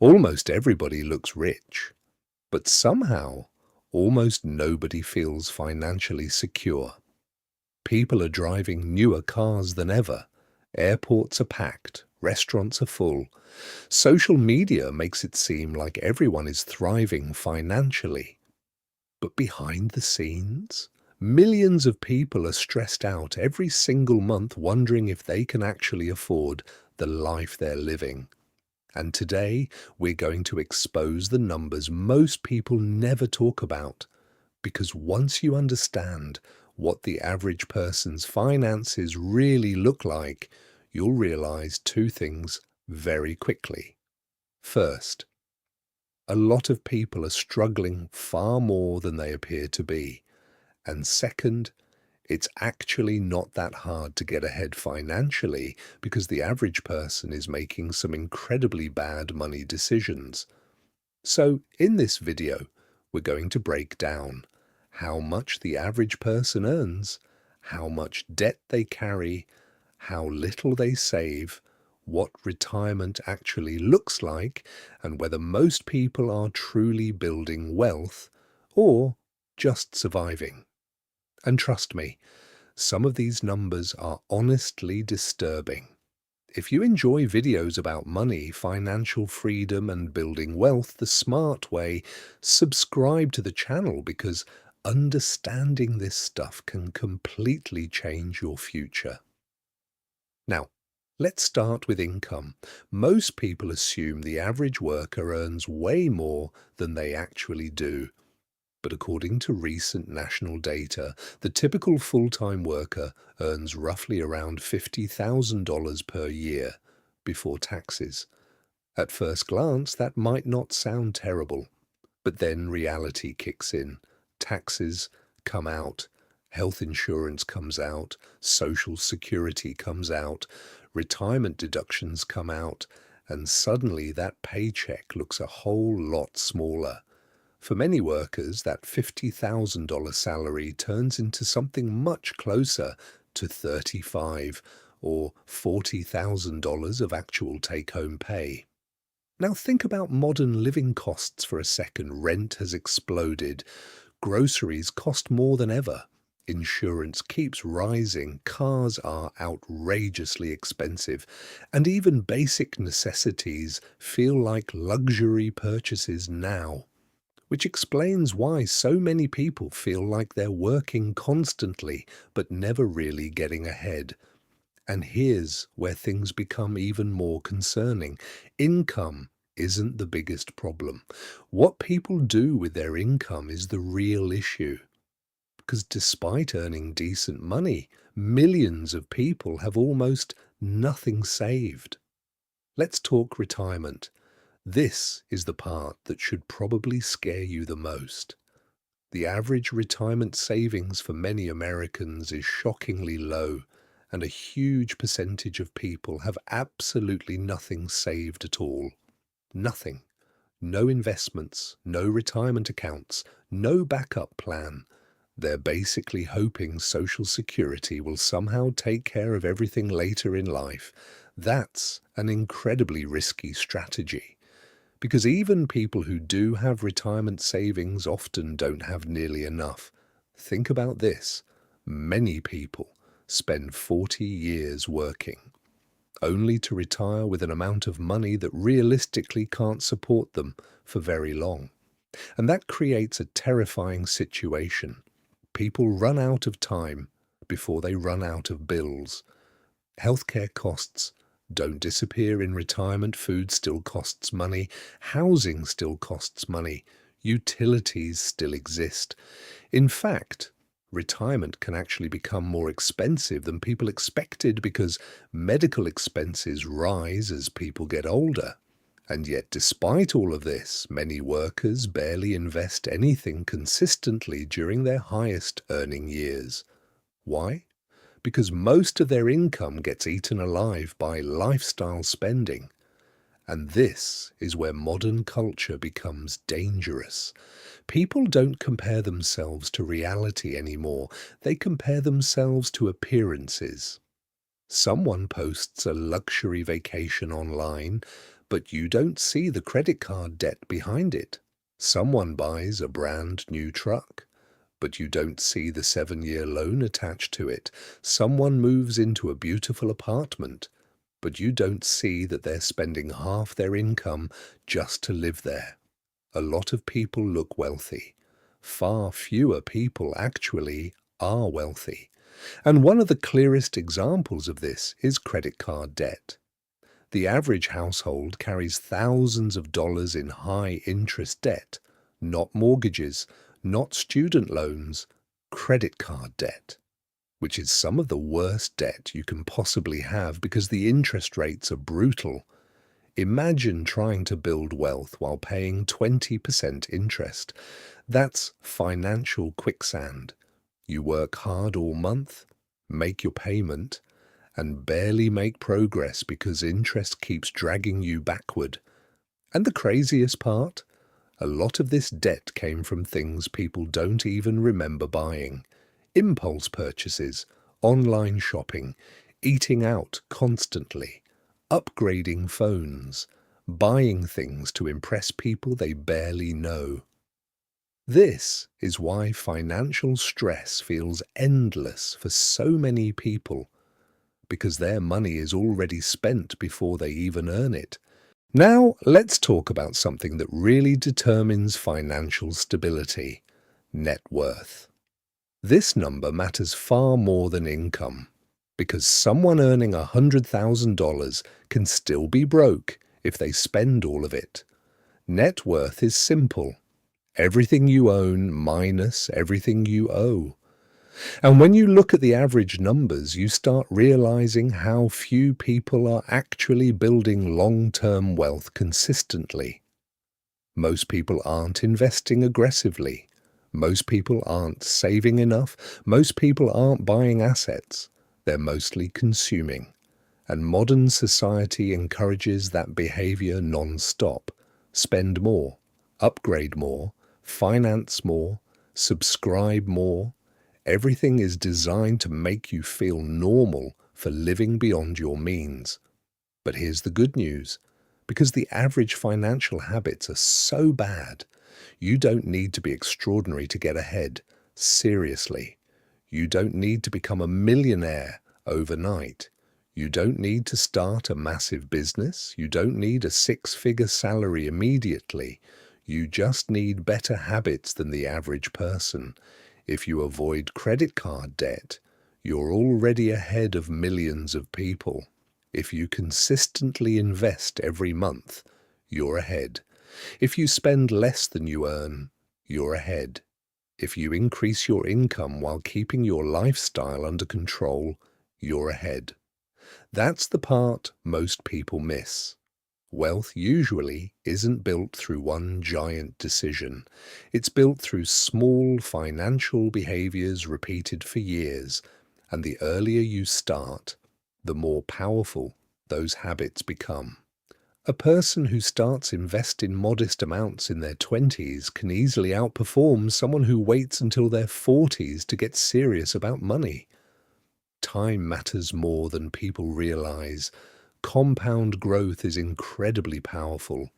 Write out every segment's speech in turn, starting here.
Almost everybody looks rich, but somehow almost nobody feels financially secure. People are driving newer cars than ever. Airports are packed. Restaurants are full. Social media makes it seem like everyone is thriving financially. But behind the scenes, millions of people are stressed out every single month wondering if they can actually afford the life they're living. And today, we're going to expose the numbers most people never talk about. Because once you understand what the average person's finances really look like, you'll realize two things very quickly. First, a lot of people are struggling far more than they appear to be. And second, it's actually not that hard to get ahead financially because the average person is making some incredibly bad money decisions. So in this video, we're going to break down how much the average person earns, how much debt they carry, how little they save, what retirement actually looks like, and whether most people are truly building wealth or just surviving. And trust me, some of these numbers are honestly disturbing. If you enjoy videos about money, financial freedom, and building wealth the smart way, subscribe to the channel because understanding this stuff can completely change your future. Now, let's start with income. Most people assume the average worker earns way more than they actually do. But according to recent national data, the typical full-time worker earns roughly around $50,000 per year before taxes. At first glance, that might not sound terrible, but then reality kicks in. Taxes come out, health insurance comes out, social security comes out, retirement deductions come out, and suddenly that paycheck looks a whole lot smaller. For many workers, that $50,000 salary turns into something much closer to $35,000 or $40,000 of actual take-home pay. Now think about modern living costs for a second. Rent has exploded. Groceries cost more than ever. Insurance keeps rising. Cars are outrageously expensive. And even basic necessities feel like luxury purchases now. Which explains why so many people feel like they're working constantly but never really getting ahead. And here's where things become even more concerning. Income isn't the biggest problem. What people do with their income is the real issue. Because despite earning decent money, millions of people have almost nothing saved. Let's talk retirement. This is the part that should probably scare you the most. The average retirement savings for many Americans is shockingly low, and a huge percentage of people have absolutely nothing saved at all. Nothing. No investments, no retirement accounts, no backup plan. They're basically hoping Social Security will somehow take care of everything later in life. That's an incredibly risky strategy. Because even people who do have retirement savings often don't have nearly enough. Think about this. Many people spend 40 years working, only to retire with an amount of money that realistically can't support them for very long. And that creates a terrifying situation. People run out of time before they run out of bills. Healthcare costs don't disappear in retirement. Food still costs money. Housing still costs money. Utilities still exist. In fact, retirement can actually become more expensive than people expected because medical expenses rise as people get older. And yet, despite all of this, many workers barely invest anything consistently during their highest earning years. Why? Because most of their income gets eaten alive by lifestyle spending. And this is where modern culture becomes dangerous. People don't compare themselves to reality anymore. They compare themselves to appearances. Someone posts a luxury vacation online, But you don't see the credit card debt behind it. Someone buys a brand new truck, but you don't see the 7-year loan attached to it. Someone moves into a beautiful apartment, but you don't see that they're spending half their income just to live there. A lot of people look wealthy. Far fewer people actually are wealthy. And one of the clearest examples of this is credit card debt. The average household carries thousands of dollars in high-interest debt, not mortgages, not student loans, credit card debt, which is some of the worst debt you can possibly have because the interest rates are brutal. Imagine trying to build wealth while paying 20% interest. That's financial quicksand. You work hard all month, make your payment, and barely make progress because interest keeps dragging you backward. And the craziest part? A lot of this debt came from things people don't even remember buying. Impulse purchases, online shopping, eating out constantly, upgrading phones, buying things to impress people they barely know. This is why financial stress feels endless for so many people, because their money is already spent before they even earn it. Now, let's talk about something that really determines financial stability: net worth. This number matters far more than income, because someone earning $100,000 can still be broke if they spend all of it. Net worth is simple: everything you own minus everything you owe. And when you look at the average numbers, you start realizing how few people are actually building long-term wealth consistently. Most people aren't investing aggressively. Most people aren't saving enough. Most people aren't buying assets. They're mostly consuming. And modern society encourages that behavior non-stop. Spend more, upgrade more, finance more, subscribe more. Everything is designed to make you feel normal for living beyond your means. But here's the good news. Because the average financial habits are so bad, you don't need to be extraordinary to get ahead. Seriously. You don't need to become a millionaire overnight. You don't need to start a massive business. You don't need a 6-figure salary immediately. You just need better habits than the average person. If you avoid credit card debt, you're already ahead of millions of people. If you consistently invest every month, you're ahead. If you spend less than you earn, you're ahead. If you increase your income while keeping your lifestyle under control, you're ahead. That's the part most people miss. Wealth usually isn't built through one giant decision. It's built through small financial behaviors repeated for years, and the earlier you start, the more powerful those habits become. A person who starts investing modest amounts in their 20s can easily outperform someone who waits until their 40s to get serious about money. Time matters more than people realize. Compound growth is incredibly powerful,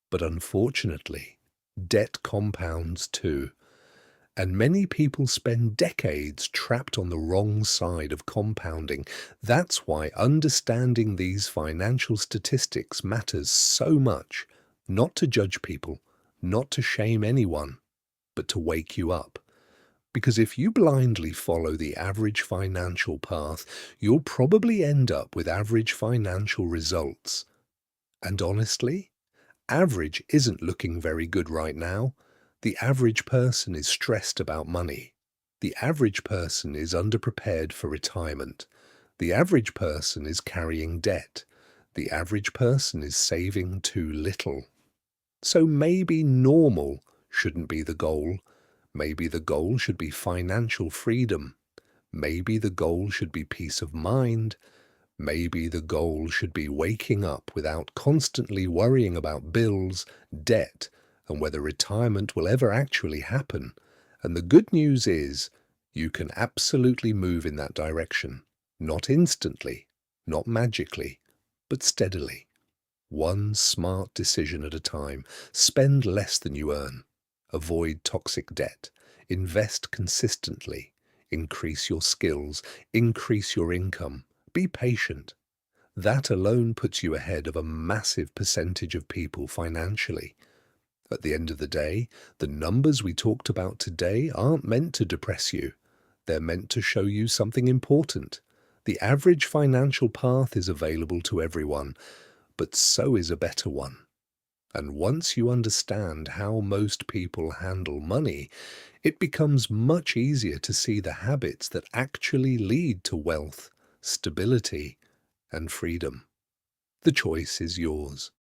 but unfortunately, debt compounds too. And many people spend decades trapped on the wrong side of compounding. That's why understanding these financial statistics matters so much, not to judge people, not to shame anyone, but to wake you up. Because if you blindly follow the average financial path, you'll probably end up with average financial results. And honestly, average isn't looking very good right now. The average person is stressed about money. The average person is underprepared for retirement. The average person is carrying debt. The average person is saving too little. So maybe normal shouldn't be the goal. Maybe the goal should be financial freedom. Maybe the goal should be peace of mind. Maybe the goal should be waking up without constantly worrying about bills, debt, and whether retirement will ever actually happen. And the good news is, you can absolutely move in that direction. Not instantly, not magically, but steadily. One smart decision at a time. Spend less than you earn. Avoid toxic debt. Invest consistently. Increase your skills. Increase your income. Be patient. That alone puts you ahead of a massive percentage of people financially. At the end of the day, the numbers we talked about today aren't meant to depress you. They're meant to show you something important. The average financial path is available to everyone, but so is a better one. And once you understand how most people handle money, it becomes much easier to see the habits that actually lead to wealth, stability, and freedom. The choice is yours.